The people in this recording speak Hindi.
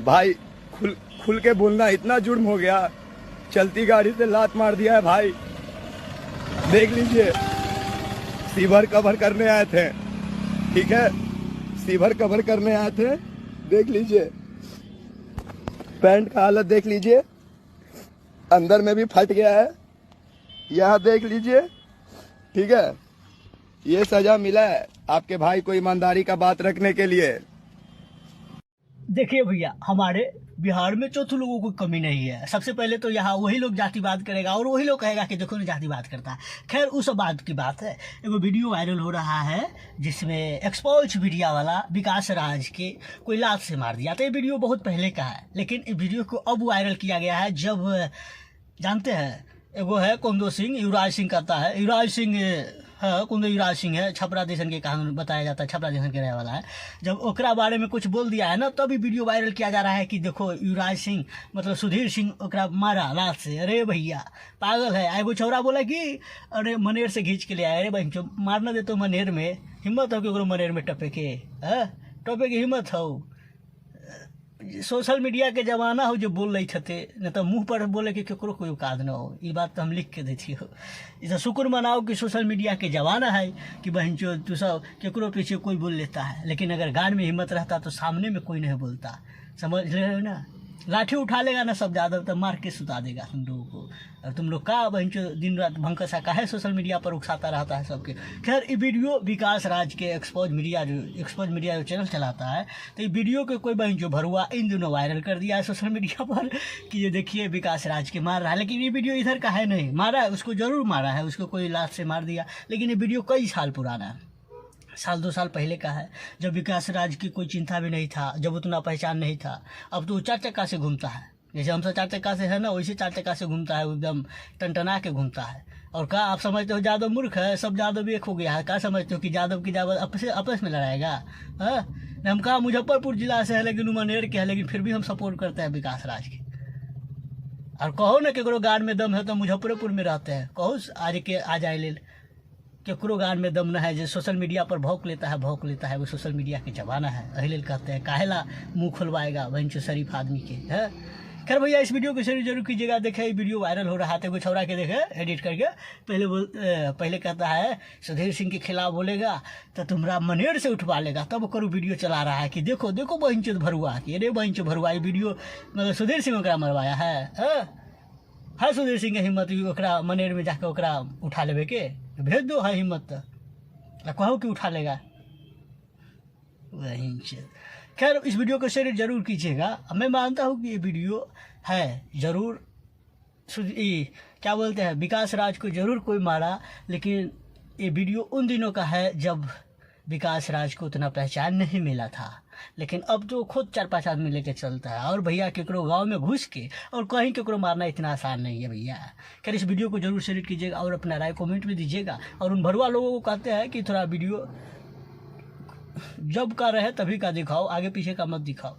भाई खुल खुल के बोलना इतना जुर्म हो गया। चलती गाड़ी से लात मार दिया है भाई, देख लीजिए। सीवर कवर करने आए थे, ठीक है, सीवर कवर करने आए थे, देख लीजिए। पैंट का हालत देख लीजिए, अंदर में भी फट गया है, यह देख लीजिए, ठीक है। ये सजा मिला है आपके भाई को ईमानदारी का बात रखने के लिए। देखिए भैया, हमारे बिहार में चौथे लोगों को कमी नहीं है। सबसे पहले तो यहाँ वही लोग जातिवाद करेगा और वही लोग कहेगा कि देखो ना जातिवाद करता है। खैर उस बात की बात है। एगो वीडियो वायरल हो रहा है जिसमें एक्सपोज मीडिया वाला विकास राज के कोई लात से मार दिया। तो ये वीडियो बहुत पहले का है, लेकिन इस वीडियो को अब वायरल किया गया है जब जानते हैं एगो है कुंदो सिंह, युवराज सिंह करता है, युवराज सिंह है, कुंदो युवराज सिंह है, छपरा देशन के कहानी बताया जाता है, छपरा देशन के रहने वाला है। जब ओकरा बारे में कुछ बोल दिया है ना, तभी वीडियो वायरल किया जा रहा है कि देखो युवराज सिंह मतलब सुधीर सिंह ओकरा मारा लात से। अरे भैया पागल है। एगो छौरा बोला कि अरे मनेर से खींच के ले आए। अरे भाई मारना दे तो मनेर में हिम्मत हो कि ओकरो मनेर में टपे के, टपे की हिम्मत हो। सोशल मीडिया के जमाना हो जो बोल रही थे, नहीं तो मुंह पर बोले कि केकरो कोई औकात न हो। ये बात तो हम लिख के देती हो। इसे शुक्र मनाओ कि सोशल मीडिया के जमाना है कि बहन चो तू सब केकरो पीछे कोई बोल लेता है, लेकिन अगर गान में हिम्मत रहता तो सामने में कोई नहीं बोलता। समझ रहे हो ना। लाठी उठा लेगा ना सब यादव तो मार के सुता देगा तुम लोगों को। और तुम लोग का बहन चो दिन रात भंकसा काहे सोशल मीडिया पर उकसाता रहता है सबके। खैर ये वीडियो विकास राज के एक्सपोज मीडिया जो चैनल चलाता है, तो ये वीडियो के कोई बहन जो भरुआ इन दिनों वायरल कर दिया है सोशल मीडिया पर कि ये देखिए विकास राज के मार रहा है। लेकिन ये वीडियो इधर का है नहीं, मारा है उसको जरूर मारा है, उसको कोई लात से मार दिया। लेकिन ये वीडियो कई साल पुराना है, साल 2 साल पहले का है, जब विकास राज की कोई चिंता भी नहीं था, जब उतना पहचान नहीं था। अब तो 4 चक्का से घूमता है, जैसे हम सब 4 चक्का से है ना, वैसे 4 चक्का से घूमता है, एकदम टनटना के घूमता है। और क्या आप समझते हो यादव मूर्ख है? सब यादव एक हो गया है। क्या समझते हो कि यादव की यादव आपस में लड़ाएगा? हम कहा मुजफ्फरपुर जिला से है, लेकिन उमनेर के है, लेकिन फिर भी हम सपोर्ट करते हैं विकास राज के। और कहो ना केकरो गाड़ में दम है तो मुजफ्फरपुर में रहते हैं, कहो आ जाए ले। केकरो गान में दम न है जो सोशल मीडिया पर भौंक लेता है, वो सोशल मीडिया के जमाना है। अहिलेल कहते हैं काहेला मुंह खुलवाएगा वही शरीफ आदमी के है। खैर भैया इस वीडियो को शेयर जरूर कीजिएगा। देखे ये वीडियो वायरल हो रहा था, कोई छौरा के देखे एडिट करके पहले कहता है सुधीर सिंह के खिलाफ बोलेगा तो तुम्हारा मनेर से उठवा लेगा, तब करो वीडियो चला रहा है कि देखो देखो बहिंचो भरुआ की। अरे बहिंचो भरुआ, ये वीडियो मतलब सुधीर सिंह ओकरा मरवाया है सुधीर सिंह के हिम्मत ओकरा मनेर में जाकर ओकरा उठा लेवे के भेज दो, है हिम्मत तो कहो कि उठा लेगा वही। खैर इस वीडियो को शेयर जरूर कीजिएगा। मैं मानता हूँ कि ये वीडियो है जरूर क्या बोलते हैं विकास राज को जरूर कोई मारा, लेकिन ये वीडियो उन दिनों का है जब विकास राज को उतना पहचान नहीं मिला था। लेकिन अब तो खुद 4-5 आदमी लेके चलता है। और भैया केकरो गांव में घुस के और कहीं केकरो मारना इतना आसान नहीं है भैया। खैर इस वीडियो को जरूर शेयर कीजिएगा और अपना राय कमेंट में दीजिएगा। और उन भरुआ लोगों को कहते हैं कि थोड़ा वीडियो जब का रहे तभी का दिखाओ, आगे पीछे का मत दिखाओ।